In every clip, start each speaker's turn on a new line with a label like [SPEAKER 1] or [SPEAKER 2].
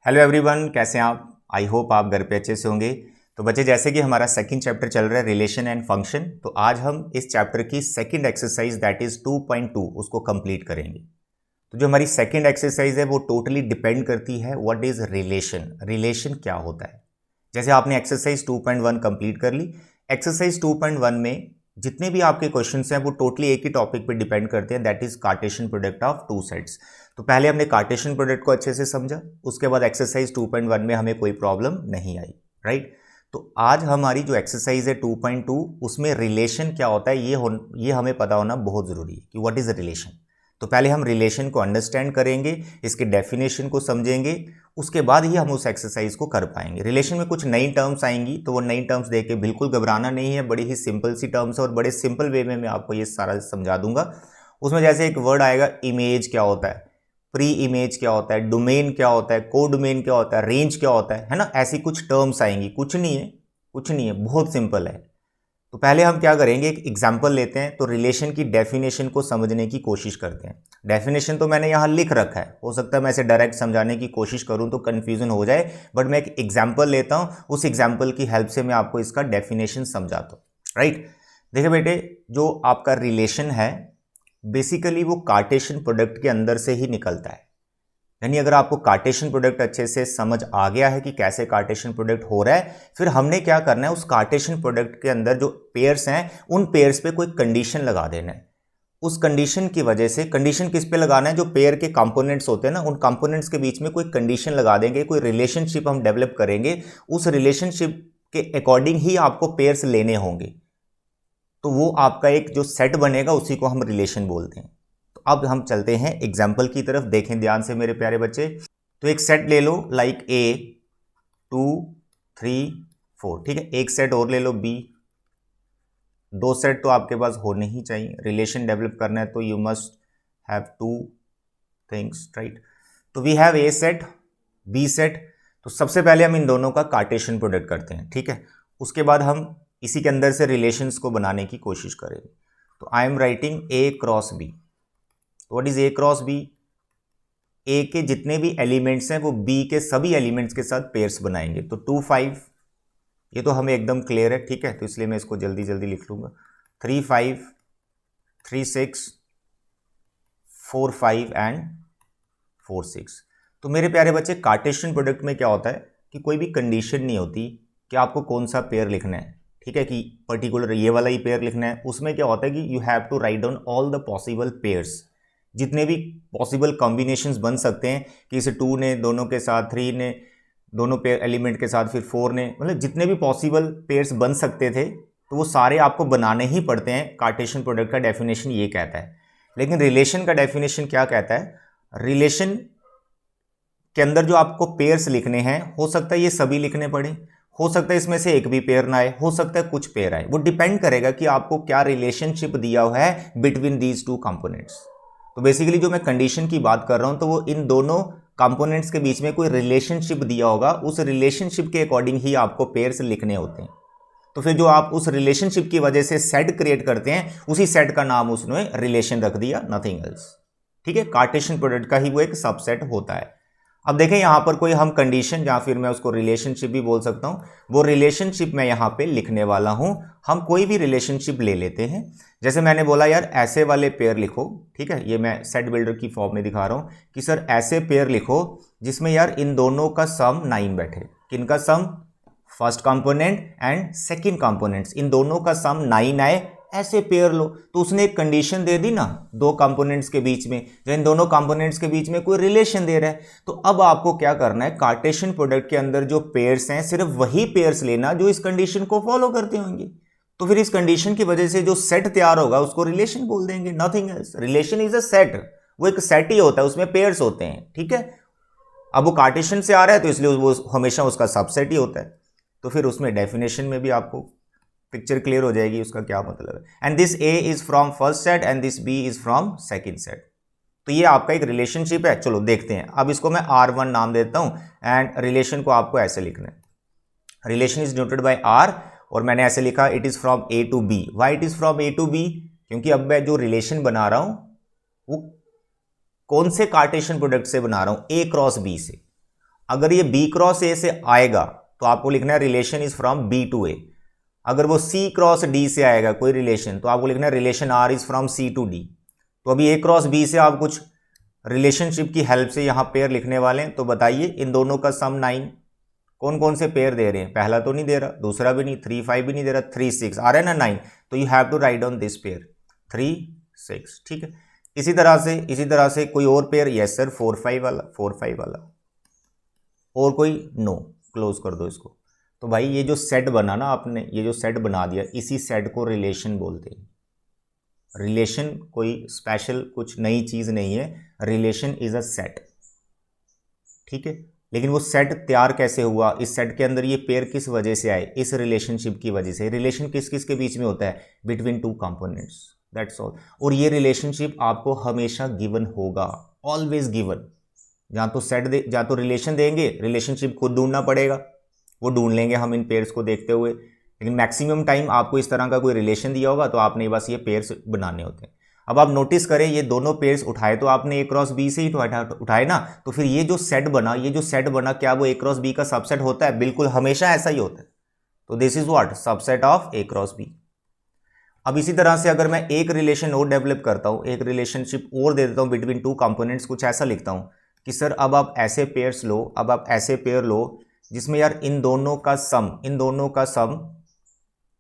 [SPEAKER 1] Hello everyone, कैसे हैं आप। आई होप आप घर पे अच्छे से होंगे। तो बच्चे, जैसे कि हमारा सेकंड चैप्टर चल रहा है रिलेशन एंड फंक्शन, तो आज हम इस चैप्टर की सेकंड एक्सरसाइज दैट इज 2.2 उसको कंप्लीट करेंगे। तो जो हमारी सेकंड एक्सरसाइज है वो टोटली डिपेंड करती है व्हाट इज रिलेशन। रिलेशन क्या होता है। जैसे आपने एक्सरसाइज 2.1 कंप्लीट कर ली। एक्सरसाइज 2.1 में जितने भी आपके क्वेश्चंस हैं वो टोटली एक ही टॉपिक पे डिपेंड करते हैं, that is Cartesian product of two sets. तो पहले हमने कार्टेशियन प्रोडक्ट को अच्छे से समझा, उसके बाद एक्सरसाइज 2.1 में हमें कोई प्रॉब्लम नहीं आई, राइट। तो आज हमारी जो एक्सरसाइज है 2.2 उसमें रिलेशन क्या होता है ये हमें पता होना बहुत ज़रूरी है कि व्हाट इज़ रिलेशन। तो पहले हम रिलेशन को अंडरस्टैंड करेंगे, इसके डेफिनेशन को समझेंगे, उसके बाद ही हम उस एक्सरसाइज को कर पाएंगे। रिलेशन में कुछ नई टर्म्स आएंगी तो वो नई टर्म्स देख के बिल्कुल घबराना नहीं है, बड़ी ही सिंपल सी टर्म्स है और बड़े सिंपल वे में मैं आपको ये सारा समझा दूंगा। उसमें जैसे एक वर्ड आएगा इमेज क्या होता है, प्री इमेज क्या होता है, डोमेन क्या होता है, को डोमेन क्या होता है, रेंज क्या होता है ना, ऐसी कुछ टर्म्स आएंगी। कुछ नहीं है, बहुत सिंपल है। तो पहले हम क्या करेंगे, एक एग्जाम्पल लेते हैं, तो रिलेशन की डेफिनेशन को समझने की कोशिश करते हैं। डेफिनेशन तो मैंने यहाँ लिख रखा है, हो सकता है मैं इसे डायरेक्ट समझाने की कोशिश करूँ तो कन्फ्यूजन हो जाए, बट मैं एक एग्जाम्पल लेता हूँ, उस एग्जाम्पल की हेल्प से मैं आपको इसका डेफिनेशन समझाता हूँ, राइट। देखिए बेटे, जो आपका रिलेशन है बेसिकली वो कार्टेशियन प्रोडक्ट के अंदर से ही निकलता है। यानी अगर आपको कार्टेशियन प्रोडक्ट अच्छे से समझ आ गया है कि कैसे कार्टेशियन प्रोडक्ट हो रहा है, फिर हमने क्या करना है, उस कार्टेशियन प्रोडक्ट के अंदर जो पेयर्स हैं उन पेयर्स पे कोई कंडीशन लगा देना है। उस कंडीशन की वजह से, कंडीशन किस पे लगाना है, जो पेयर के कंपोनेंट्स होते हैं ना, उन कंपोनेंट्स के बीच में कोई कंडीशन लगा देंगे, कोई रिलेशनशिप हम डेवलप करेंगे। उस रिलेशनशिप के अकॉर्डिंग ही आपको पेयर्स लेने होंगे, तो वो आपका एक जो सेट बनेगा उसी को हम रिलेशन बोलते हैं। तो अब हम चलते हैं एग्जाम्पल की तरफ, देखें ध्यान से मेरे प्यारे बच्चे। तो एक सेट ले लो, लाइक ए 2 3 4, ठीक है। एक सेट और ले लो बी। दो सेट तो आपके पास होने ही चाहिए, रिलेशन डेवलप करना है तो you must have two things, right. तो we have a set, B set. तो सबसे पहले हम इन दोनों का कार्टेशियन प्रोडक्ट करते हैं, ठीक है। उसके बाद हम इसी के अंदर से रिलेशंस को बनाने की कोशिश करेंगे। तो I am writing A cross B. What is A cross B? A के जितने भी एलिमेंट्स हैं वो बी के सभी एलिमेंट्स के साथ पेयर्स बनाएंगे। तो 2 5, ये तो हमें एकदम क्लियर है, ठीक है, तो इसलिए मैं इसको जल्दी जल्दी लिख लूंगा। 3 5 3 6 4 5 एंड 4 6। तो मेरे प्यारे बच्चे, कार्टेशियन प्रोडक्ट में क्या होता है कि कोई भी कंडीशन नहीं होती कि आपको कौन सा पेयर लिखना है, ठीक है, कि पर्टिकुलर ये वाला ही पेयर लिखना है। उसमें क्या होता है कि you have to write down all the possible pairs, जितने भी पॉसिबल कॉम्बिनेशंस बन सकते हैं, कि इसे 2 ने दोनों के साथ, 3 ने दोनों पेयर एलिमेंट के साथ, फिर 4 ने, मतलब जितने भी पॉसिबल पेयर्स बन सकते थे तो वो सारे आपको बनाने ही पड़ते हैं। कार्टेशियन प्रोडक्ट का डेफिनेशन ये कहता है। लेकिन रिलेशन का डेफिनेशन क्या कहता है? रिलेशन के अंदर जो आपको पेयर्स लिखने हैं, हो सकता है ये सभी लिखने पड़े, हो सकता है इसमें से एक भी पेयर ना आए, हो सकता है कुछ पेयर आए। वो डिपेंड करेगा कि आपको क्या रिलेशनशिप दिया हुआ है बिटवीन दीज टू कंपोनेंट्स। तो बेसिकली जो मैं कंडीशन की बात कर रहा हूं, तो वो इन दोनों कंपोनेंट्स के बीच में कोई रिलेशनशिप दिया होगा, उस रिलेशनशिप के अकॉर्डिंग ही आपको पेयर्स लिखने होते हैं। तो फिर जो आप उस रिलेशनशिप की वजह से सेट क्रिएट करते हैं, उसी सेट का नाम उसने रिलेशन रख दिया, नथिंग एल्स, ठीक है। कार्टेशियन प्रोडक्ट का ही वो एक सबसेट होता है। अब देखें यहां पर कोई हम कंडीशन, या फिर मैं उसको रिलेशनशिप भी बोल सकता हूं, वो रिलेशनशिप मैं यहां पे लिखने वाला हूं। हम कोई भी रिलेशनशिप ले लेते हैं। जैसे मैंने बोला यार ऐसे वाले पेयर लिखो, ठीक है, ये मैं सेट बिल्डर की फॉर्म में दिखा रहा हूं कि सर ऐसे पेयर लिखो जिसमें यार इन दोनों का सम 9 बैठे। किनका sum? First component and second components, इन दोनों का सम 9 आए, ऐसे पेयर लो। तो उसने एक कंडीशन दे दी ना दो कंपोनेंट्स के बीच में, जो इन दोनों कंपोनेंट्स के बीच में कोई रिलेशन दे रहा है। तो अब आपको क्या करना है, कार्टेशियन प्रोडक्ट के अंदर जो पेयर्स हैं सिर्फ वही पेयर्स लेना जो इस कंडीशन को फॉलो करते होंगे। तो फिर इस कंडीशन की वजह से जो सेट तैयार होगा उसको रिलेशन बोल देंगे, nothing else. Relation is a set, वो एक सेट ही होता है, उसमें पेयर्स होते हैं, ठीक है। अब वो कार्टेशियन से आ रहा है तो इसलिए वो हमेशा उसका सबसेट ही होता है। तो फिर उसमें डेफिनेशन में भी आपको पिक्चर क्लियर हो जाएगी उसका क्या मतलब है। And this A is from first set and this B is from second set. तो ये आपका एक रिलेशनशिप है। चलो देखते हैं। अब इसको मैं R1 नाम देता हूं एंड रिलेशन को आपको ऐसे लिखना है, relation is denoted by R, और मैंने ऐसे लिखा it is from A to B। Why it is from A to B? क्योंकि अब मैं जो रिलेशन बना रहा हूं वो कौन से कार्टेशियन प्रोडक्ट से बना रहा हूं? A क्रॉस B से। अगर ये बी क्रॉस ए से आएगा तो आपको लिखना है relation is from B to A. अगर वो सी क्रॉस डी से आएगा कोई रिलेशन तो आपको लिखना है relation R is from C to D. तो अभी ए क्रॉस बी से आप कुछ रिलेशनशिप की हेल्प से यहां पेयर लिखने वाले हैं। तो बताइए इन दोनों का सम 9। कौन कौन से पेयर दे रहे हैं? पहला तो नहीं दे रहा, दूसरा भी नहीं, 3 5 भी नहीं दे रहा, 3 6 आ रहा है ना 9। तो you have to write down this pair 3 6। ठीक है, इसी तरह से कोई और पेयर? यस सर 4 5 वाला, 4 5 वाला। और कोई? नो, क्लोज कर दो इसको। तो भाई ये जो सेट बना ना आपने, ये जो सेट बना दिया, इसी सेट को रिलेशन बोलते हैं। रिलेशन कोई स्पेशल कुछ नई चीज नहीं है, रिलेशन इज अ सेट। ठीक है, लेकिन वो सेट तैयार कैसे हुआ, इस सेट के अंदर ये पेयर किस वजह से आए? इस रिलेशनशिप की वजह से। रिलेशन किस किस के बीच में होता है? Between two components, that's all. और ये रिलेशनशिप आपको हमेशा गिवन होगा, ऑलवेज गिवन। जहाँ तो सेट दे, जहाँ तो रिलेशन देंगे, रिलेशनशिप खुद ढूंढना पड़ेगा, वो ढूंढ लेंगे हम इन पेयर्स को देखते हुए। लेकिन मैक्सिमम टाइम आपको इस तरह का कोई रिलेशन दिया होगा तो आपने बस ये पेयर्स बनाने होते हैं। अब आप नोटिस करें, ये दोनों पेयर्स उठाए तो आपने ए क्रॉस बी से ही उठाए ना। तो फिर ये जो सेट बना, क्या वो ए क्रॉस बी का सबसेट होता है? बिल्कुल, हमेशा ऐसा ही होता है। तो this is what? Subset of A cross B. अब इसी तरह से अगर मैं एक रिलेशन और डेवलप करता हूं, एक रिलेशनशिप और दे देता हूं बिटवीन टू कंपोनेंट्स, कुछ ऐसा लिखता हूं कि सर अब आप ऐसे पेयर्स लो, अब आप ऐसे पेयर लो जिसमें यार इन दोनों का सम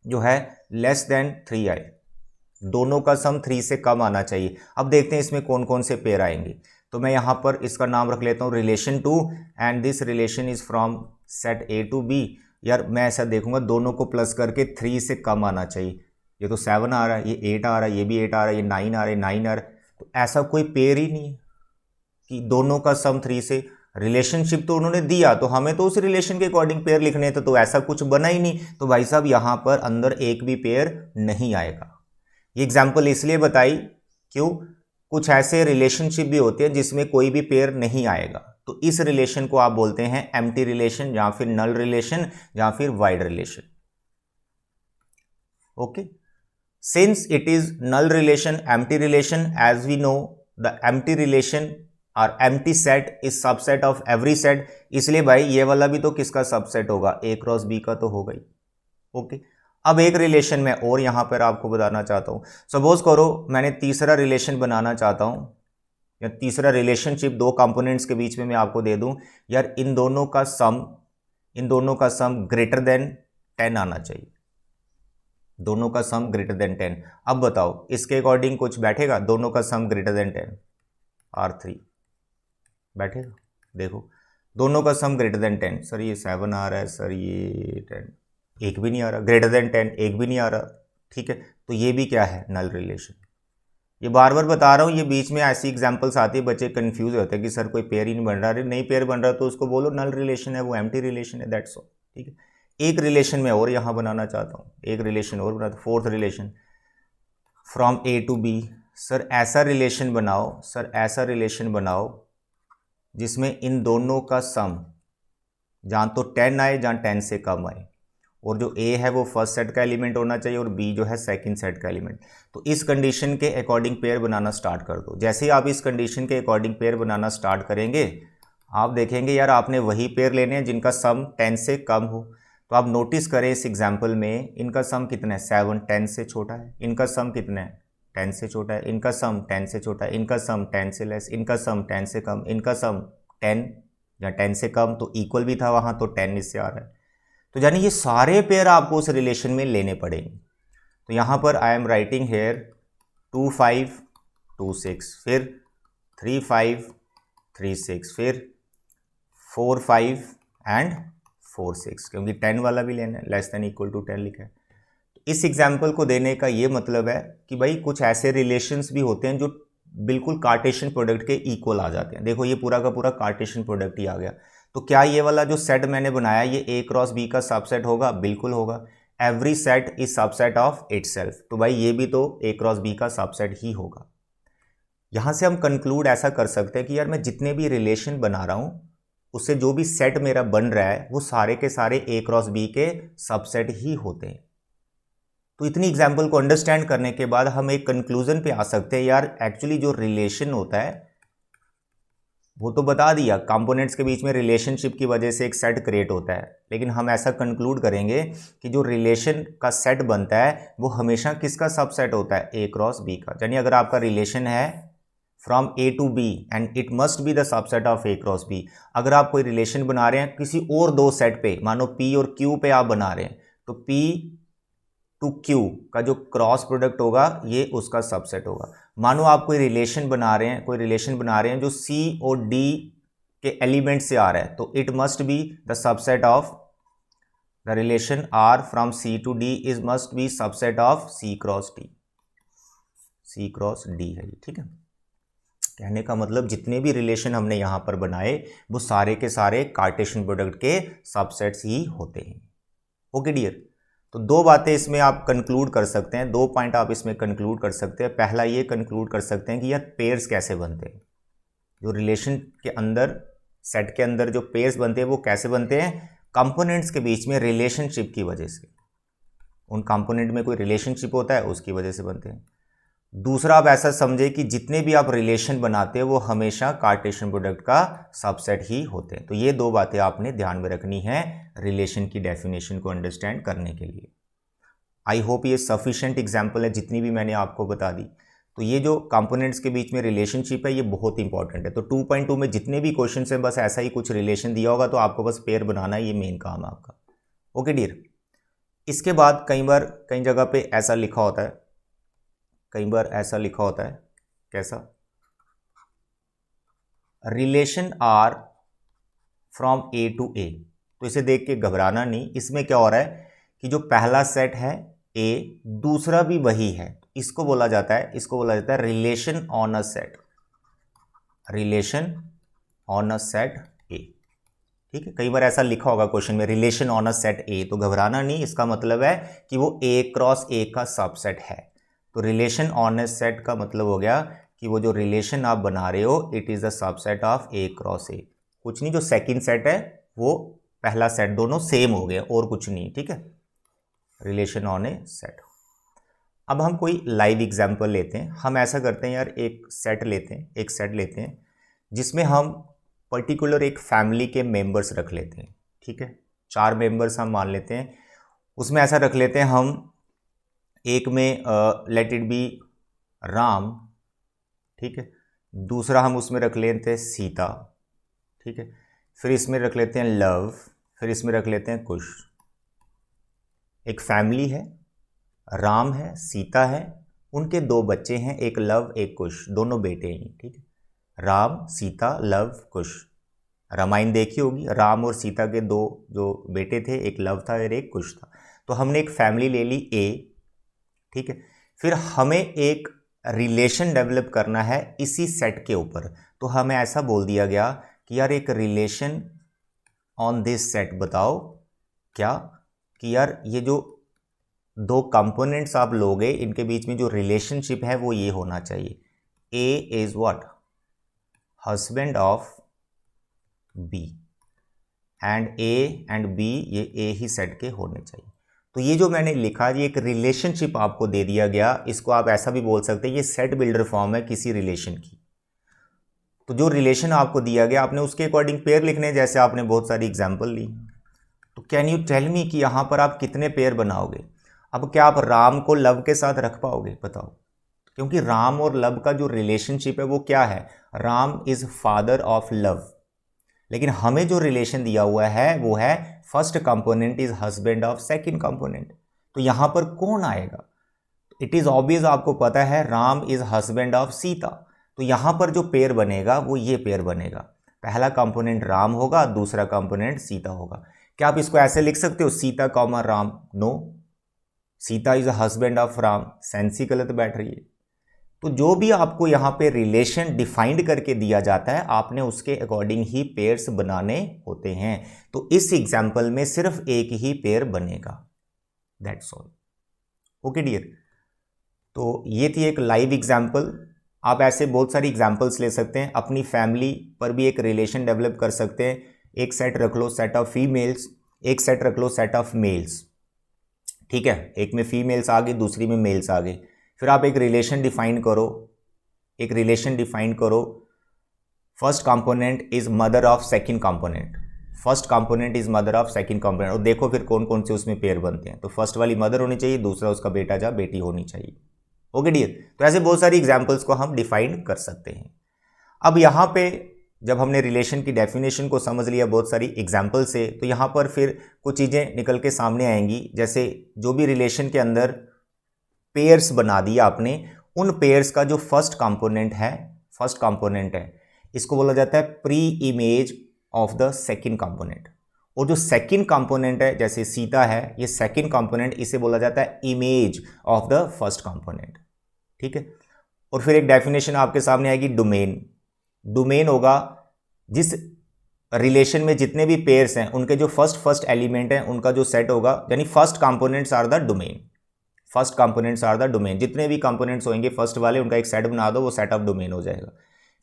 [SPEAKER 1] जो है लेस देन 3 आए, दोनों का सम 3 से कम आना चाहिए। अब देखते हैं इसमें कौन कौन से पेयर आएंगे। तो मैं यहां पर इसका नाम रख लेता हूं relation 2 and this relation is from set A to B. यार मैं ऐसा देखूंगा दोनों को प्लस करके 3 से कम आना चाहिए। ये तो 7 आ रहा है, ये 8 आ रहा है, ये भी 8 आ रहा है, ये 9 आ रहा है, 9 आ रहा है। तो ऐसा कोई पेयर ही नहीं है कि दोनों का सम 3 से। रिलेशनशिप तो उन्होंने दिया तो हमें तो उस रिलेशन के अकॉर्डिंग पेयर लिखने थे, तो ऐसा कुछ बना ही नहीं। तो भाई साहब यहां पर अंदर एक भी पेयर नहीं आएगा। ये एग्जाम्पल इसलिए बताई, क्यों? कुछ ऐसे रिलेशनशिप भी होते हैं जिसमें कोई भी पेयर नहीं आएगा, तो इस रिलेशन को आप बोलते हैं एम्प्टी रिलेशन, या फिर नल रिलेशन, या फिर void relation. Okay, since it is null relation, empty relation, as we know the empty relation और empty set is subset of every set, इसलिए भाई ये वाला भी तो किसका सबसेट होगा? ए क्रॉस बी का तो होगा ही। ओके, अब एक रिलेशन में और यहां पर आपको बताना चाहता हूं। सपोज करो मैंने तीसरा रिलेशन बनाना चाहता हूं, या तीसरा रिलेशनशिप दो कंपोनेंट्स के बीच में मैं आपको दे दूं, यार इन दोनों का सम ग्रेटर देन 10 आना चाहिए, दोनों का सम ग्रेटर देन 10। अब बताओ इसके अकॉर्डिंग कुछ बैठेगा? दोनों का सम ग्रेटर देन 10, R3 बैठेगा? देखो दोनों का सम ग्रेटर देन 10। सर ये 7 आ रहा है, सर ये 10, एक भी नहीं आ रहा, ग्रेटर देन 10 एक भी नहीं आ रहा। ठीक है, तो ये भी क्या है? नल रिलेशन। ये बार बार बता रहा हूँ, ये बीच में ऐसी एग्जांपल्स आती है, बच्चे कंफ्यूज होते हैं कि सर कोई पेयर ही नहीं बन रहा। अरे नहीं पेयर बन रहा तो उसको बोलो नल रिलेशन है, वो एम्प्टी रिलेशन है, दैट्स ऑल। ठीक है, एक रिलेशन में और यहाँ बनाना चाहता हूँ, एक रिलेशन और बनाता हूँ, fourth relation from A to B. Sir ऐसा रिलेशन बनाओ जिसमें इन दोनों का सम जहाँ तो 10 आए, जहाँ 10 से कम आए, और जो A है वो फर्स्ट सेट का एलिमेंट होना चाहिए और B जो है सेकंड सेट का एलिमेंट। तो इस कंडीशन के अकॉर्डिंग पेयर बनाना स्टार्ट कर दो। जैसे ही आप इस कंडीशन के अकॉर्डिंग पेयर बनाना स्टार्ट करेंगे, आप देखेंगे यार आपने वही पेयर लेने हैं जिनका सम 10 से कम हो। तो आप नोटिस करें इस एग्जाम्पल में इनका सम कितना है? 7 10 से छोटा है। इनका सम कितना है? 10 से छोटा है। इनका सम 10 से छोटा है। इनका सम 10 से लेस। इनका सम 10 से कम। इनका सम 10 या 10 से कम, तो इक्वल भी था वहाँ, तो 10 इससे आ रहा है। तो यानी ये सारे पेयर आपको उस रिलेशन में लेने पड़ेंगे। तो यहाँ पर आई एम राइटिंग हेयर 2 5 2 6, फिर 3 5 3 6, फिर 4 5 एंड 4 6, क्योंकि 10 वाला भी लेना है, लेस देन इक्वल टू 10 लिखा है। तो इस एग्जाम्पल को देने का ये मतलब है कि भाई कुछ ऐसे रिलेशंस भी होते हैं जो बिल्कुल कार्टेशियन प्रोडक्ट के इक्वल आ जाते हैं। देखो ये पूरा का पूरा कार्टेशियन प्रोडक्ट ही आ गया। तो क्या ये वाला जो सेट मैंने बनाया ये ए क्रॉस बी का सबसेट होगा? बिल्कुल होगा। Every set is subset of itself, तो भाई ये भी तो ए क्रॉस बी का सबसेट ही होगा। यहां से हम कंक्लूड ऐसा कर सकते हैं कि यार मैं जितने भी रिलेशन बना रहा हूं उससे जो भी सेट मेरा बन रहा है वो सारे के सारे ए क्रॉस बी के सबसेट ही होते हैं। तो इतनी एग्जाम्पल को अंडरस्टैंड करने के बाद हम एक कंक्लूजन पे आ सकते हैं, यार एक्चुअली जो रिलेशन होता है वो तो बता दिया कंपोनेंट्स के बीच में रिलेशनशिप की वजह से एक सेट क्रिएट होता है, लेकिन हम ऐसा कंक्लूड करेंगे कि जो रिलेशन का सेट बनता है वो हमेशा किसका सबसेट होता है, ए क्रॉस बी का। यानी अगर आपका रिलेशन है from A to B and it must be the subset of A cross B. अगर आप कोई रिलेशन बना रहे हैं किसी और दो सेट पे, मानो पी और क्यू पे आप बना रहे हैं, तो पी टू क्यू का जो क्रॉस प्रोडक्ट होगा ये उसका सबसेट होगा। मानो आप कोई रिलेशन बना रहे हैं जो सी और डी के एलिमेंट से आ रहा है, तो it must be the subset of the relation R from C to D is must be subset of C cross D. C cross D है, ठीक है। कहने का मतलब जितने भी रिलेशन हमने यहां पर बनाए वो सारे के सारे कार्टेशियन प्रोडक्ट के सबसेट्स ही होते हैं। ओके डियर, तो दो बातें इसमें आप कंक्लूड कर सकते हैं, दो पॉइंट आप इसमें कंक्लूड कर सकते हैं। पहला ये कंक्लूड कर सकते हैं कि यार पेयर्स कैसे बनते हैं, जो रिलेशन के अंदर सेट के अंदर जो पेयर्स बनते हैं वो कैसे बनते हैं, कंपोनेंट्स के बीच में रिलेशनशिप की वजह से। उन कंपोनेंट में कोई रिलेशनशिप होता है उसकी वजह से बनते हैं। दूसरा, आप ऐसा समझे कि जितने भी आप रिलेशन बनाते हैं वो हमेशा कार्टेशियन प्रोडक्ट का सबसेट ही होते हैं। तो ये दो बातें आपने ध्यान में रखनी है रिलेशन की डेफिनेशन को अंडरस्टैंड करने के लिए। आई होप ये सफिशिएंट एग्जांपल है जितनी भी मैंने आपको बता दी। तो ये जो कंपोनेंट्स के बीच में रिलेशनशिप है ये बहुत इंपॉर्टेंट है। तो 2.2 में जितने भी क्वेश्चन हैं बस ऐसा ही कुछ रिलेशन दिया होगा तो आपको बस पेयर बनाना है, ये मेन काम है आपका। ओके डियर, इसके बाद कई बार कई जगह पे ऐसा लिखा होता है, कैसा, relation R from A to A. तो इसे देख के घबराना नहीं, इसमें क्या हो रहा है कि जो पहला सेट है ए, दूसरा भी वही है, इसको बोला जाता है relation on a set, relation on a set ए। ठीक है, कई बार ऐसा लिखा होगा क्वेश्चन में रिलेशन ऑन अ सेट ए, तो घबराना नहीं, इसका मतलब है कि वो ए क्रॉस ए का सबसेट है। तो रिलेशन ऑन अ सेट का मतलब हो गया कि वो जो रिलेशन आप बना रहे हो it is the subset of A cross ए। कुछ नहीं, जो सेकंड सेट है वो पहला सेट, दोनों सेम हो गए और कुछ नहीं, ठीक है, रिलेशन ऑन ए सेट। अब हम कोई लाइव एग्जांपल लेते हैं। हम ऐसा करते हैं यार, एक सेट लेते हैं जिसमें हम पर्टिकुलर एक फैमिली के मेंबर्स रख लेते हैं, ठीक है, 4 मेंबर्स हम मान लेते हैं। उसमें ऐसा रख लेते हैं हम, एक में लेट इट बी राम, ठीक है, दूसरा हम उसमें रख लेते हैं सीता, ठीक है, फिर इसमें रख लेते हैं लव, फिर इसमें रख लेते हैं कुश। एक फैमिली है, राम है, सीता है, उनके 2 बच्चे हैं, एक लव एक कुश, दोनों बेटे हैं, ठीक है, राम सीता लव कुश। रामायण देखी होगी, राम और सीता के 2 जो बेटे थे, एक लव था और एक कुश था। तो हमने एक फैमिली ले ली ए, ठीक है, फिर हमें एक रिलेशन डेवलप करना है इसी सेट के ऊपर। तो हमें ऐसा बोल दिया गया कि यार एक रिलेशन ऑन दिस सेट बताओ, क्या कि यार ये जो 2 कंपोनेंट्स आप लोगे इनके बीच में जो रिलेशनशिप है वो ये होना चाहिए, A is what, husband of B, and A and B ये ए ही सेट के होने चाहिए। तो ये जो मैंने लिखा, ये एक रिलेशनशिप आपको दे दिया गया, इसको आप ऐसा भी बोल सकते हैं ये सेट बिल्डर फॉर्म है किसी रिलेशन की। तो जो रिलेशन आपको दिया गया आपने उसके अकॉर्डिंग पेयर लिखने, जैसे आपने बहुत सारी एग्जांपल ली। तो कैन यू टेल मी कि यहाँ पर आप कितने पेयर बनाओगे? अब क्या आप राम को लव के साथ रख पाओगे, बताओ? क्योंकि राम और लव का जो रिलेशनशिप है वो क्या है, Ram is father of love. लेकिन हमें जो रिलेशन दिया हुआ है वो है first component is husband of second component. तो यहां पर कौन आएगा? इट इज ऑब्वियस, आपको पता है Ram is husband of Sita. तो यहां पर जो पेयर बनेगा वो ये पेयर बनेगा, पहला कंपोनेंट राम होगा, दूसरा कंपोनेंट सीता होगा। क्या आप इसको ऐसे लिख सकते हो Sita comma Ram? No, Sita is husband of Ram, sense ही गलत बैठ रही है। तो जो भी आपको यहाँ पे रिलेशन डिफाइंड करके दिया जाता है आपने उसके अकॉर्डिंग ही पेयर्स बनाने होते हैं। तो इस एग्जाम्पल में सिर्फ एक ही पेयर बनेगा, दैट्स ऑल। ओके डियर, तो ये थी एक लाइव एग्जाम्पल। आप ऐसे बहुत सारी एग्जाम्पल्स ले सकते हैं, अपनी फैमिली पर भी एक रिलेशन डेवलप कर सकते हैं। एक सेट रख लो सेट ऑफ फीमेल्स, एक सेट रख लो सेट ऑफ मेल्स, ठीक है, एक में फीमेल्स आ गई दूसरी में मेल्स आ गए। फिर आप एक रिलेशन डिफाइन करो first component is mother of second component, first component is mother of second component. और देखो फिर कौन कौन से उसमें पेयर बनते हैं, तो फर्स्ट वाली मदर होनी चाहिए, दूसरा उसका बेटा या बेटी होनी चाहिए। ओके डियर, तो ऐसे बहुत सारी एग्जांपल्स को हम डिफाइन कर सकते हैं। अब यहाँ पे जब हमने रिलेशन की डेफिनेशन को समझ लिया बहुत सारी एग्जाम्पल से, तो यहाँ पर फिर कुछ चीज़ें निकल के सामने आएंगी। जैसे जो भी रिलेशन के अंदर पेयर्स बना दिया आपने, उन पेयर्स का जो फर्स्ट कंपोनेंट है, इसको बोला जाता है pre image of the second component. और जो सेकंड कंपोनेंट है, जैसे सीता है, ये सेकंड कंपोनेंट, इसे बोला जाता है image of the first component. ठीक है। और फिर एक डेफिनेशन आपके सामने आएगी डोमेन। डोमेन होगा जिस रिलेशन में जितने भी पेयर्स हैं उनके जो फर्स्ट एलिमेंट हैं उनका जो सेट होगा, यानी first components are the domain. First components are the domain, जितने भी कंपोनेंट्स होंगे फर्स्ट वाले उनका एक सेट बना दो, वो सेट ऑफ डोमेन हो जाएगा।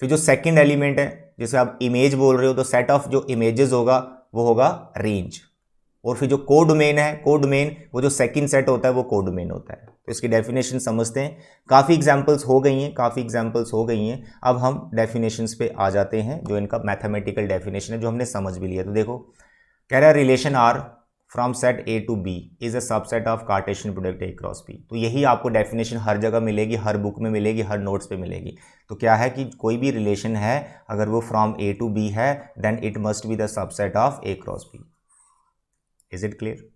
[SPEAKER 1] फिर जो सेकंड एलिमेंट है जिसे आप इमेज बोल रहे हो, तो सेट ऑफ जो इमेजेस होगा वो होगा रेंज। और फिर जो कोडोमेन है, कोडोमेन वो जो सेकंड सेट होता है वो कोडोमेन होता है। तो इसकी डेफिनेशन समझते हैं। काफ़ी एग्जांपल्स हो गई हैं, अब हम डेफिनेशंस पे आ जाते हैं, जो इनका मैथमेटिकल डेफिनेशन है जो हमने समझ भी लिया। तो देखो कह रहा है relation R from set A to B is a subset of Cartesian product A cross B. तो यही आपको डेफिनेशन हर जगह मिलेगी, हर बुक में मिलेगी, हर नोट्स पे मिलेगी। तो क्या है कि कोई भी रिलेशन है अगर वो फ्रॉम ए टू बी है, then it must be the subset of A cross B. Is it clear?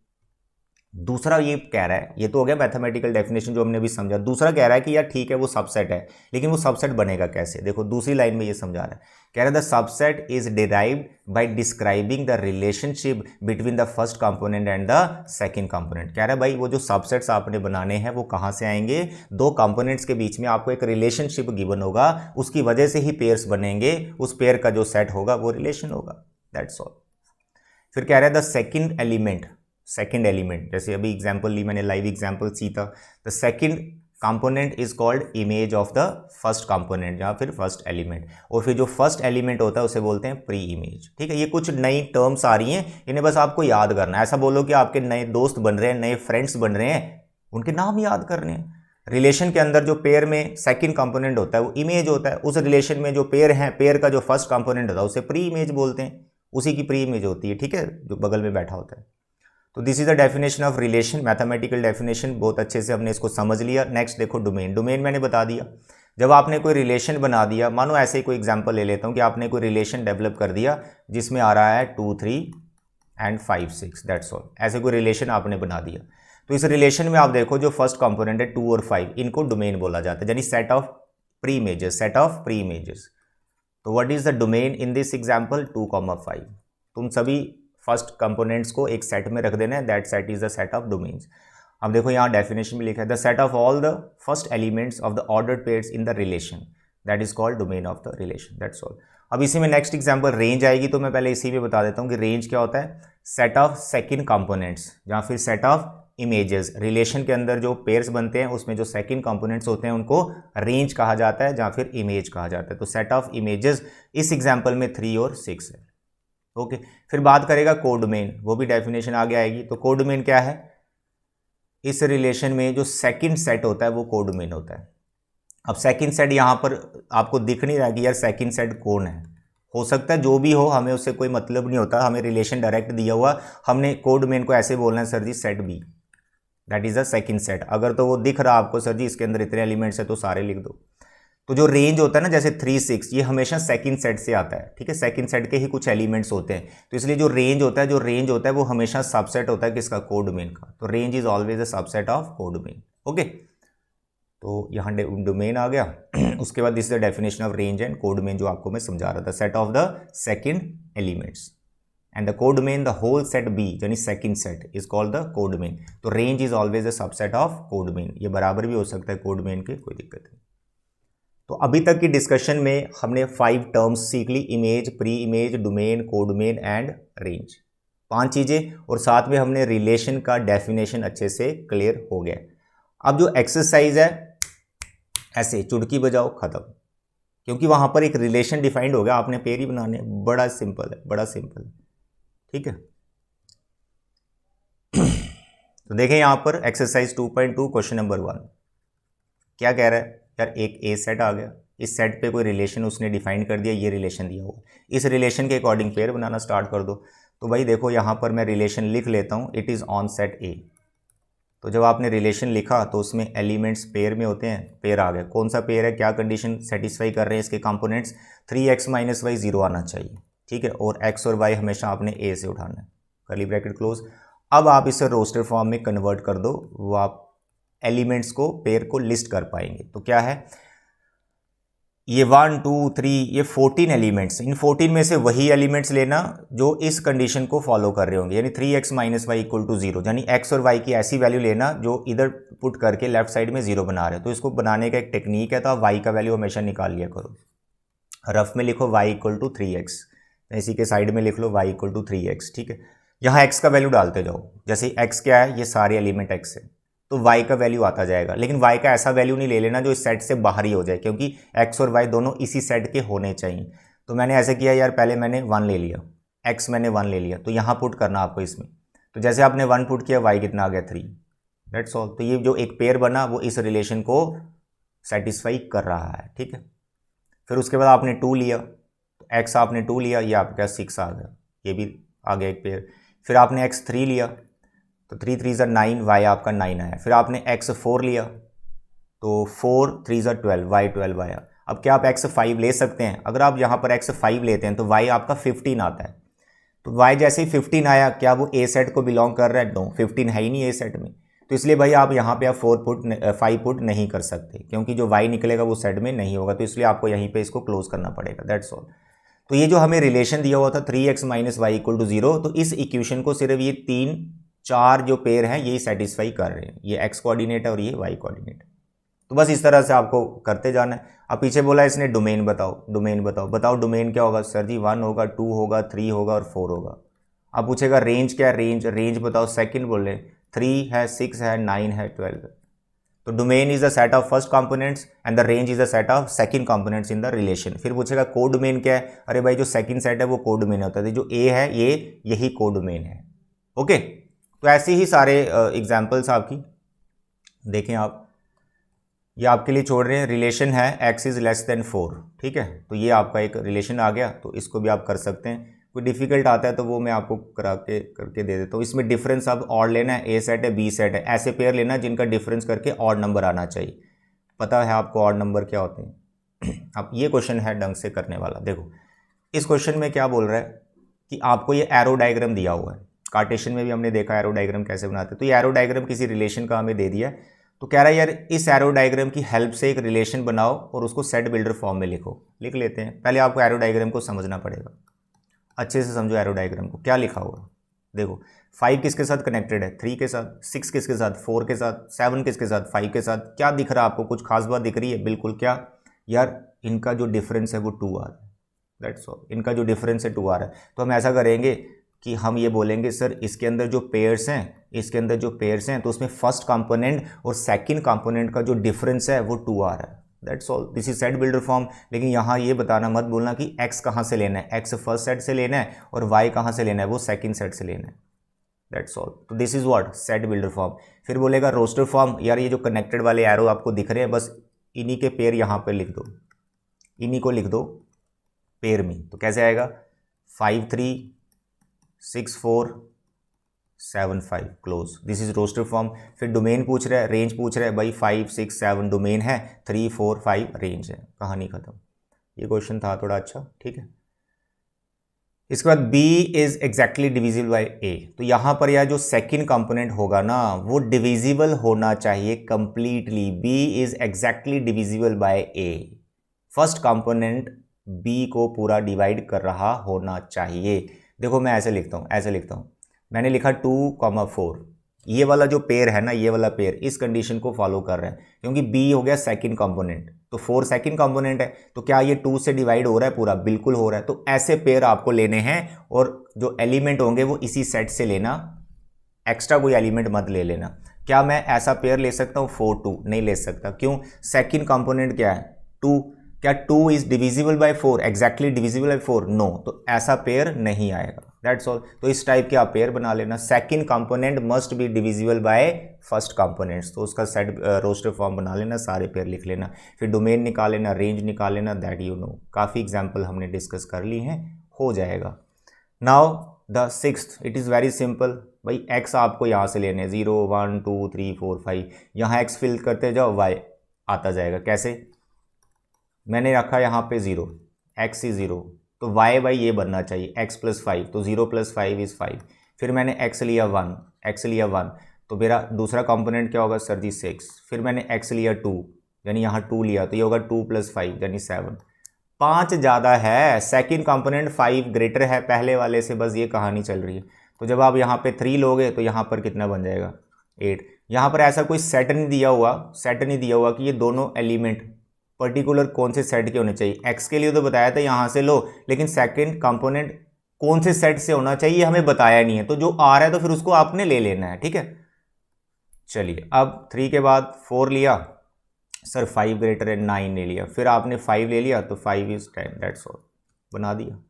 [SPEAKER 1] दूसरा ये कह रहा है, ये तो हो गया मैथमेटिकल डेफिनेशन जो हमने अभी समझा। दूसरा कह रहा है कि यार ठीक है वो सबसेट है, लेकिन वो सबसेट बनेगा कैसे? देखो दूसरी लाइन में ये समझा रहा है, कह रहा है the subset is derived bye describing the relationship between the first component and the second component. कह रहा है भाई वो जो सबसेट्स आपने बनाने हैं वो कहाँ से आएंगे? दो कंपोनेंट्स के बीच में आपको एक रिलेशनशिप गिवन होगा, उसकी वजह से ही पेयर्स बनेंगे, उस पेयर का जो सेट होगा वो रिलेशन होगा। That's all. फिर कह रहा है द सेकंड एलिमेंट, जैसे अभी एग्जांपल ली मैंने, live example Sita. The second component is called image of the first component या फिर फर्स्ट एलिमेंट। और फिर जो फर्स्ट एलिमेंट होता है उसे बोलते हैं प्री इमेज। ठीक है, ये कुछ नई टर्म्स आ रही हैं, इन्हें बस आपको याद करना है। ऐसा बोलो कि आपके नए दोस्त बन रहे हैं, नए फ्रेंड्स बन रहे हैं, उनके नाम याद करने हैं। रिलेशन के अंदर जो पेयर में सेकंड कंपोनेंट होता है वो इमेज होता है। उस रिलेशन में जो पेयर है, पेयर का जो फर्स्ट कंपोनेंट होता है उसे प्री इमेज बोलते हैं, उसी की प्री इमेज होती है। ठीक है, जो बगल में बैठा होता है। तो this is the definition of relation, mathematical definition. बहुत अच्छे से हमने इसको समझ लिया। नेक्स्ट देखो डोमेन। डोमेन मैंने बता दिया, जब आपने कोई रिलेशन बना दिया, मानो ऐसे ही कोई एग्जांपल ले लेता हूँ कि आपने कोई रिलेशन डेवलप कर दिया जिसमें आ रहा है 2 3 एंड 5 6, दैट्स ऑल। ऐसे कोई रिलेशन आपने बना दिया, तो इस रिलेशन में आप देखो जो फर्स्ट कंपोनेंट है 2 और 5, इनको डोमेन बोला जाता है, यानी सेट ऑफ प्री इमेजेस। तो what is the domain in this example? 2, 5। तुम सभी फर्स्ट कंपोनेंट्स को एक सेट में रख देना है, that set is the set of domains. अब देखो यहाँ डेफिनेशन में लिखा है the set of all the first elements of the ordered pairs in the relation, that is called domain of the relation. That's all. अब इसी में next example range आएगी, तो मैं पहले इसी में बता देता हूँ कि रेंज क्या होता है? सेट ऑफ सेकंड कंपोनेंट्स या फिर सेट ऑफ इमेजेस। रिलेशन के अंदर जो पेयर्स बनते हैं उसमें जो सेकंड कंपोनेंट्स होते हैं उनको रेंज कहा जाता है या फिर इमेज कहा जाता है। तो सेट ऑफ इमेजेस इस एग्जाम्पल में 3 और 6 है। ओके, फिर बात करेगा कोडोमेन, वो भी डेफिनेशन आगे आएगी। तो कोडोमेन क्या है? इस रिलेशन में जो सेकंड सेट होता है वो कोडोमेन होता है। अब सेकंड सेट यहाँ पर आपको दिख नहीं रहा कि यार सेकंड सेट कौन है, हो सकता है जो भी हो, हमें उससे कोई मतलब नहीं होता। हमें रिलेशन डायरेक्ट दिया हुआ, हमने कोडोमेन को ऐसे बोलना है sir ji set B, that is the second set. अगर तो वो दिख रहा आपको सर जी इसके अंदर इतने एलिमेंट्स है तो सारे लिख दो। तो जो रेंज होता है ना, जैसे 3 6, ये हमेशा सेकंड सेट से आता है। ठीक है, सेकंड सेट के ही कुछ एलिमेंट्स होते हैं, तो इसलिए जो रेंज होता है वो हमेशा सबसेट होता है किसका? कोडोमेन का। तो range is always a subset of codomain. Okay, तो यहाँ डोमेन आ गया। उसके बाद this is the definition of range and codomain जो आपको मैं समझा रहा था। Set of the second elements and the codomain the whole set B, यानी second set is called the codomain. तो range is always a subset of codomain. ये बराबर भी हो सकता है कोडोमेन के, कोई दिक्कत नहीं। तो अभी तक की डिस्कशन में हमने 5 टर्म्स सीख ली, image, pre image, domain, codomain and range, 5 चीज़ें। और साथ में हमने रिलेशन का डेफिनेशन अच्छे से क्लियर हो गया। अब जो एक्सरसाइज है, ऐसे चुटकी बजाओ खत्म, क्योंकि वहाँ पर एक रिलेशन डिफाइंड हो गया, आपने पेयर ही बनाने। बड़ा सिंपल है, बड़ा सिंपल। ठीक है, तो देखें यहाँ पर एक्सरसाइज 2.2 क्वेश्चन नंबर 1 क्या कह रहा है? यार एक ए सेट आ गया, इस सेट पे कोई रिलेशन उसने डिफाइन कर दिया, ये रिलेशन दिया हुआ, इस रिलेशन के अकॉर्डिंग पेयर बनाना स्टार्ट कर दो। तो भाई देखो यहाँ पर मैं रिलेशन लिख लेता हूँ, इट इज़ ऑन सेट ए। तो जब आपने रिलेशन लिखा तो उसमें एलिमेंट्स पेयर में होते हैं, पेयर आ गए। कौन सा पेयर है, क्या कंडीशन सेटिस्फाई कर रहे हैं इसके कंपोनेंट्स, 3x माइनस वाई 0 आना चाहिए, ठीक है, और x और y हमेशा आपने a से उठाना है, कर्ली ब्रैकेट क्लोज। अब आप इसे रोस्टर फॉर्म में कन्वर्ट कर दो, वो आप एलिमेंट्स को, पेयर को लिस्ट कर पाएंगे। तो क्या है, ये 1 2 3 ये 14 एलिमेंट्स, इन 14 में से वही एलिमेंट्स लेना जो इस कंडीशन को फॉलो कर रहे होंगे, यानी 3x minus Y equal to 0, यानी x और y की ऐसी वैल्यू लेना जो इधर पुट करके लेफ्ट साइड में 0 बना रहे हो। तो इसको बनाने का एक टेक्निक है, तो आप y का वैल्यू हमेशा निकाल लिया करो। रफ में लिखो y इक्वल टू 3x, इसी के साइड में लिख लो y इक्वल टू 3x, ठीक है। यहाँ x का वैल्यू डालते जाओ, जैसे x क्या है, ये सारे एलिमेंट x है, तो y का वैल्यू आता जाएगा। लेकिन y का ऐसा वैल्यू नहीं ले लेना जो इस सेट से बाहर ही हो जाए, क्योंकि x और y दोनों इसी सेट के होने चाहिए। तो मैंने ऐसे किया यार, पहले मैंने 1 ले लिया, x मैंने 1 ले लिया, तो यहाँ पुट करना आपको इसमें। तो जैसे आपने 1 पुट किया, y कितना आ गया 3, दैट्स ऑल। तो ये जो एक पेयर बना वो इस रिलेशन को सेटिस्फाई कर रहा है, ठीक है। फिर उसके बाद आपने 2 लिया, तो x आपने 2 लिया, ये आपका 6 आ गया, ये भी आ गया एक पेयर। फिर आपने x 3 लिया, तो 3 3 ज़ा 9, y आपका 9 आया। फिर आपने x 4 लिया, तो 4 3 ज़ा 12, y 12 आया। अब क्या आप x 5 ले सकते हैं? अगर आप यहाँ पर x 5 लेते हैं तो y आपका 15 आता है। तो y जैसे ही 15 आया, क्या वो a सेट को बिलोंग कर रहा है? नो, 15 है ही नहीं a सेट में। तो इसलिए भाई आप यहाँ पे आप 5 पुट नहीं कर सकते, क्योंकि जो y निकलेगा वो सेट में नहीं होगा। तो इसलिए आपको यहीं पे इसको क्लोज करना पड़ेगा, दैट्स ऑल। तो ये जो हमें रिलेशन दिया हुआ था 3x minus Y equal to 0, तो इस इक्वेशन को सिर्फ ये 3 4 जो पेयर हैं यही सेटिस्फाई कर रहे हैं, ये x कोऑर्डिनेट है और ये y कोऑर्डिनेट। तो बस इस तरह से आपको करते जाना है। अब पीछे बोला इसने डोमेन बताओ, डोमेन बताओ डोमेन क्या होगा? सर जी 1 होगा, 2 होगा, 3 होगा और 4 होगा। अब पूछेगा रेंज क्या है? रेंज बताओ। सेकंड बोले 3 है, 6 है, 9 है, 12 है। तो domain is the set of first components and the range is the set of second components in the relation. फिर पूछेगा कोडोमेन क्या है? अरे भाई जो सेकंड सेट है वो कोडोमेन होता है, जो ए है यही कोडोमेन है। ओके, तो ऐसे ही सारे एग्जांपल्स आपकी देखें आप, ये आपके लिए छोड़ रहे हैं। रिलेशन है x इज लेस देन 4, ठीक है, तो ये आपका एक रिलेशन आ गया, तो इसको भी आप कर सकते हैं। कोई डिफिकल्ट आता है तो वो मैं आपको करके दे देता हूँ। इसमें डिफरेंस अब ऑड लेना है, ए सेट है, बी सेट है, ऐसे पेयर लेना जिनका डिफरेंस करके ऑड नंबर आना चाहिए। पता है आपको ऑड नंबर क्या होते हैं? अब ये क्वेश्चन है ढंग से करने वाला। देखो इस क्वेश्चन में क्या बोल रहा है कि आपको ये एरो डायग्राम दिया हुआ है। कार्टेशियन में भी हमने देखा एरो डायग्राम कैसे बनाते हैं। तो ये एरो डायग्राम किसी रिलेशन का हमें दे दिया है, तो कह रहा है यार इस एरो डायग्राम की हेल्प से एक रिलेशन बनाओ और उसको सेट बिल्डर फॉर्म में लिखो। लिख लेते हैं। पहले आपको एरो डायग्राम को समझना पड़ेगा, अच्छे से समझो एरो डायग्राम को। क्या लिखा हुआ? देखो 5 किसके साथ कनेक्टेड है? 3 के साथ। 6 किसके साथ? 4 के साथ। 7 किसके साथ? 5 के साथ। क्या दिख रहा है आपको? कुछ खास बात दिख रही है? बिल्कुल। क्या यार, इनका जो डिफरेंस है वो 2 आ रहा है, दैट्स ऑल। इनका जो डिफरेंस है 2 आ रहा है। तो हम ऐसा करेंगे कि हम ये बोलेंगे सर इसके अंदर जो पेयर्स हैं, तो उसमें फर्स्ट कंपोनेंट और सेकंड कंपोनेंट का जो डिफरेंस है वो 2 आ रहा है, that's all. This is set builder form. लेकिन यहाँ ये बताना मत भूलना कि x कहाँ से लेना है। x फर्स्ट सेट से लेना है और y कहाँ से लेना है? वो सेकंड सेट से लेना है, दैट्स ऑल। तो this is what? Set builder form. फिर बोलेगा रोस्टर फॉर्म। यार ये जो कनेक्टेड वाले एरो आपको दिख रहे हैं, बस इन्हीं के पेयर यहाँ पर लिख दो, इन्हीं को लिख दो पेयर में। तो कैसे आएगा? 5 3 6 4 7 5 close. This is roster form. फिर डोमेन पूछ रहा है, रेंज पूछ रहा है। भाई 5 6 7 डोमेन है, 3 4 5 रेंज है। कहानी खत्म। ये क्वेश्चन था थोड़ा अच्छा, ठीक है। इसके बाद b is exactly divisible bye a। तो यहाँ पर यह जो सेकंड कंपोनेंट होगा ना वो डिविजिबल होना चाहिए completely. b is exactly divisible bye a। First component b को पूरा डिवाइड कर रहा होना चाहिए। देखो मैं ऐसे लिखता हूँ, मैंने लिखा 2,4। ये वाला जो पेयर है ना, ये वाला पेयर इस कंडीशन को फॉलो कर रहा है, क्योंकि b हो गया सेकंड कंपोनेंट, तो 4 सेकंड कंपोनेंट है। तो क्या ये 2 से डिवाइड हो रहा है पूरा? बिल्कुल हो रहा है। तो ऐसे पेयर आपको लेने हैं और जो एलिमेंट होंगे वो इसी सेट से लेना, एक्स्ट्रा कोई एलिमेंट मत ले लेना। क्या मैं ऐसा पेयर ले सकता हूँ 4 2? नहीं ले सकता। क्यों? सेकंड कंपोनेंट क्या है? 2। क्या 2 is divisible by 4? Exactly divisible by 4? No. तो ऐसा पेयर नहीं आएगा, दैट्स ऑल। तो इस टाइप के आप पेयर बना लेना। Second component must be divisible by first components, तो उसका सेट रोस्टर फॉर्म बना लेना, सारे पेयर लिख लेना, फिर डोमेन निकाल लेना, रेंज निकाल लेना, दैट यू नो। काफ़ी एग्जाम्पल हमने डिस्कस कर ली हैं, हो जाएगा। Now the sixth, it is very simple भाई, एक्स आपको यहाँ से लेने 0 1 2 3 4 5, यहाँ एक्स फिल करते जाओ, वाई आता जाएगा। कैसे? मैंने रखा यहाँ पे 0, एक्स इज 0, तो वाई बाई ये बनना चाहिए x + 5, तो 0 + 5 इज़ 5। फिर मैंने x लिया 1, तो मेरा दूसरा कंपोनेंट क्या होगा सर जी 6। फिर मैंने x लिया 2, यानी यहाँ 2 लिया, तो ये होगा 2 + 5 यानी 7। 5 ज़्यादा है, सेकंड कंपोनेंट 5 ग्रेटर है पहले वाले से, बस ये कहानी चल रही है। तो जब आप यहाँ पे 3 लोगे तो यहाँ पर कितना बन जाएगा 8। यहाँ पर ऐसा कोई सेट नहीं दिया हुआ कि ये दोनों एलिमेंट पर्टिकुलर कौन से सेट के होने चाहिए। एक्स के लिए तो बताया था यहाँ से लो, लेकिन सेकंड कंपोनेंट कौन से सेट से होना चाहिए हमें बताया नहीं है, तो जो आ रहा है तो फिर उसको आपने ले लेना है, ठीक है। चलिए, अब 3 के बाद 4 लिया, सर 5 ग्रेटर है 9 ले लिया, फिर आपने 5 ले लिया, तो 5 इज 10, दैट्स ऑल, बना दिया।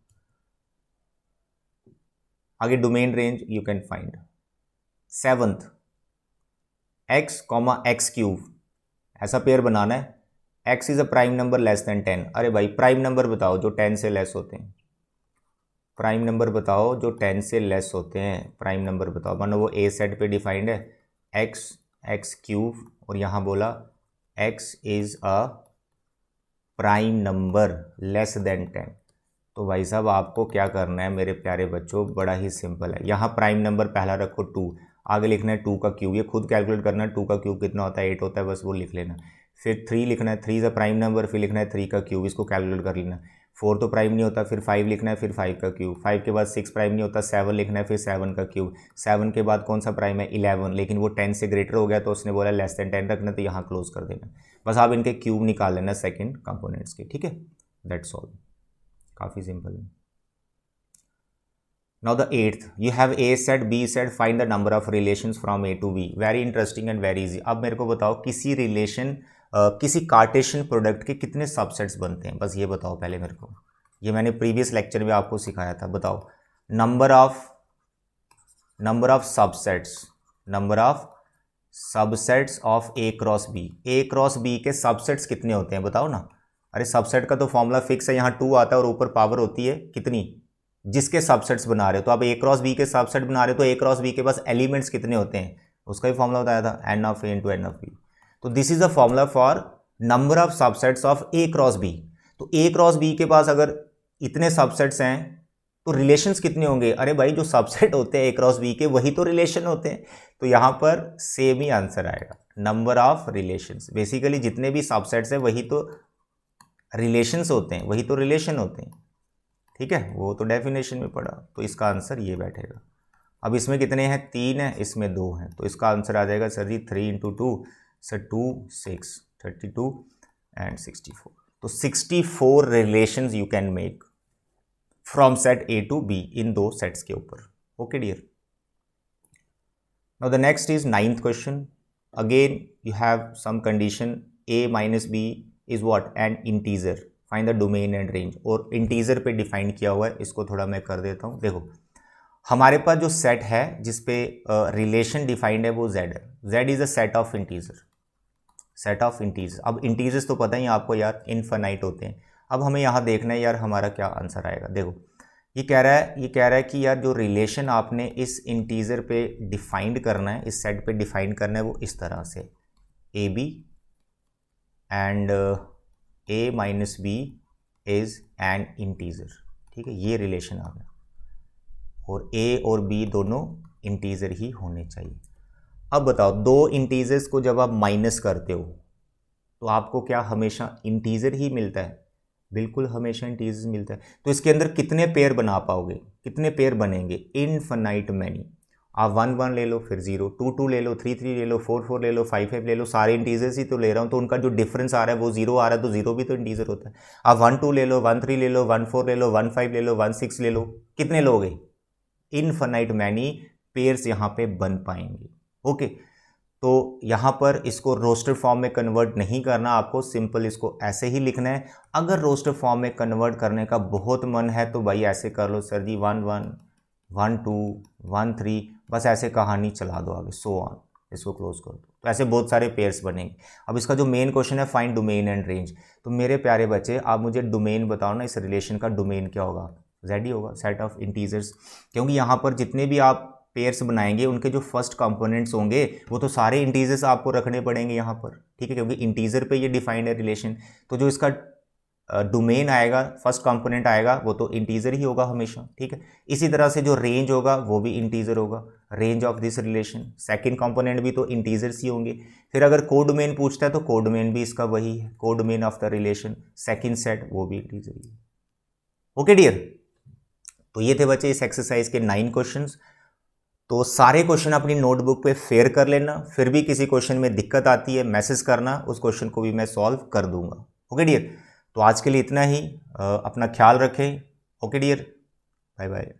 [SPEAKER 1] आगे domain range you can find. 7th x, x³, ऐसा पेयर बनाना है। x is a prime number less than 10। अरे भाई प्राइम नंबर बताओ जो 10 से लेस होते हैं, प्राइम नंबर बताओ जो 10 से लेस होते हैं, प्राइम नंबर बताओ। मानो वो ए सेट पे डिफाइंड है x, x³ और यहाँ बोला x is a prime number less than 10। तो भाई साहब आपको क्या करना है मेरे प्यारे बच्चों, बड़ा ही सिंपल है। यहाँ प्राइम नंबर पहला रखो 2, आगे लिखना है 2 का क्यूब, ये खुद कैलकुलेट करना है 2 का क्यूब कितना होता है 8 होता है, बस वो लिख लेना। फिर 3 लिखना है, 3 इज अ प्राइम नंबर, फिर लिखना है 3 का क्यूब, इसको कैलकुलेट कर लेना। 4 तो प्राइम नहीं होता, फिर 5 लिखना है, फिर 5 का क्यूब, 5 के बाद 6 प्राइम नहीं होता, 7 लिखना है, फिर 7 का क्यूब, 7 के बाद कौन सा प्राइम है 11, लेकिन वो 10 से ग्रेटर हो गया तो उसने बोला लेस देन 10 रखना, तो यहाँ क्लोज कर देना। बस आप इनके क्यूब निकाल लेना सेकेंड कंपोनेंट्स के, ठीक है, दैट्स ऑल, काफ़ी सिंपल है। Now the 8th, you have A set, B set, find the number of relations from A to B. Very interesting and very easy. अब मेरे को बताओ किसी रिलेशन किसी कार्टेशियन प्रोडक्ट के कितने सबसेट्स बनते हैं, बस ये बताओ पहले मेरे को। ये मैंने प्रीवियस लेक्चर में आपको सिखाया था, बताओ number of subsets of A cross B। A cross B के सबसेट्स कितने होते हैं बताओ ना। अरे सबसेट का तो फॉर्मूला फिक्स है, यहाँ 2 आता है और ऊपर पावर होती है कितनी, जिसके सबसेट्स बना रहे हो। तो आप A क्रॉस B के सबसेट बना रहे हो, तो A क्रॉस B के पास एलिमेंट्स कितने होते हैं, उसका भी फॉर्मूला बताया था n of A × n of B। तो this is a formula for number of subsets of A cross B। तो A क्रॉस B के पास अगर इतने सबसेट्स हैं तो रिलेशंस कितने होंगे। अरे भाई जो सबसेट होते हैं A क्रॉस B के वही तो रिलेशन होते हैं, तो यहाँ पर सेम ही आंसर आएगा, नंबर ऑफ रिलेशंस। बेसिकली जितने भी सबसेट्स हैं वही तो रिलेशंस होते हैं, वही तो रिलेशन होते हैं, ठीक है, वो तो डेफिनेशन में पढ़ा। तो इसका आंसर ये बैठेगा। अब इसमें कितने हैं 3 हैं, इसमें 2 हैं, तो इसका आंसर आ जाएगा सर जी 3 × 2 सर 2 6 32 एंड 64। तो 64 relations you can make from set A to B इन 2 सेट्स के ऊपर। Okay dear, now the next is 9th question. Again you have some condition, A - B is what, an integer, find the domain and range. और integer पे define किया हुआ है, इसको थोड़ा मैं कर देता हूँ। देखो हमारे पास जो सेट है जिसपे रिलेशन डिफाइंड है वो Z है। Z is a set of integer, set of integer. अब इंटीजर्स तो पता ही आपको यार इनफाइनाइट होते हैं। अब हमें यहाँ देखना है यार हमारा क्या आंसर आएगा। देखो ये कह रहा है कि यार जो रिलेशन आपने इस इंटीजर पे डिफाइंड करना है, इस सेट पे डिफाइन करना है, वो इस तरह से AB and A - B is an integer, ठीक है, ये रिलेशन आ गया, और A और B दोनों इंटीजर ही होने चाहिए। अब बताओ दो इंटीजर्स को जब आप माइनस करते हो तो आपको क्या हमेशा इंटीजर ही मिलता है, बिल्कुल हमेशा इंटीजर मिलता है। तो इसके अंदर कितने पेयर बना पाओगे, कितने पेयर बनेंगे, इनफाइनाइट मैनी। आप 1 1 ले लो, फिर 0 2 2 ले लो, 3 3 ले लो, 4 4 ले लो, 5 5 ले लो, सारे इंटीजर्स ही तो ले रहा हूँ, तो उनका जो डिफरेंस आ रहा है वो 0 आ रहा है, तो 0 भी तो इंटीजर होता है। आप 1 2 ले लो, 1 3 ले लो, 1 4 ले लो, 1 5 ले लो, 1 6 ले लो, कितने लोगे, इनफाइनाइट मैनी पेयर्स यहाँ पे बन पाएंगे। ओके, तो यहाँ पर इसको रोस्टर फॉर्म में कन्वर्ट नहीं करना, आपको सिंपल इसको ऐसे ही लिखना है। अगर रोस्टर फॉर्म में कन्वर्ट करने का बहुत मन है तो भाई ऐसे कर लो सर जी 1 1 1 2 1 3, बस ऐसे कहानी चला दो आगे, सो ऑन, इसको क्लोज कर दो। तो ऐसे बहुत सारे पेयर्स बनेंगे। अब इसका जो मेन क्वेश्चन है फाइंड डोमेन एंड रेंज, तो मेरे प्यारे बच्चे आप मुझे डोमेन बताओ ना, इस रिलेशन का डोमेन क्या होगा? जेड ही होगा, सेट ऑफ इंटीजर्स, क्योंकि यहाँ पर जितने भी आप पेयर्स बनाएंगे उनके जो फर्स्ट कंपोनेंट्स होंगे वो तो सारे इंटीजर्स आपको रखने पड़ेंगे यहाँ पर, ठीक है, क्योंकि इंटीजर पे ये डिफाइंड है रिलेशन। तो जो इसका डोमेन आएगा, फर्स्ट कंपोनेंट आएगा, वो तो इंटीजर ही होगा हमेशा, ठीक है। इसी तरह से जो रेंज होगा वो भी इंटीजर होगा, range of this relation, second component भी तो इंटीजर्स ही होंगे। फिर अगर कोडोमेन पूछता है तो कोडोमेन भी इसका वही है, codomain of the relation second set, वो भी इंटीजर ही है। ओके डियर, तो ये थे बच्चे इस एक्सरसाइज के 9 क्वेश्चंस। तो सारे क्वेश्चन अपनी नोटबुक पे फेयर कर लेना, फिर भी किसी क्वेश्चन में दिक्कत आती है मैसेज करना, उस क्वेश्चन को भी मैं सॉल्व कर दूंगा। ओके डियर, तो आज के लिए इतना ही, अपना ख्याल रखें। Okay dear, bye bye.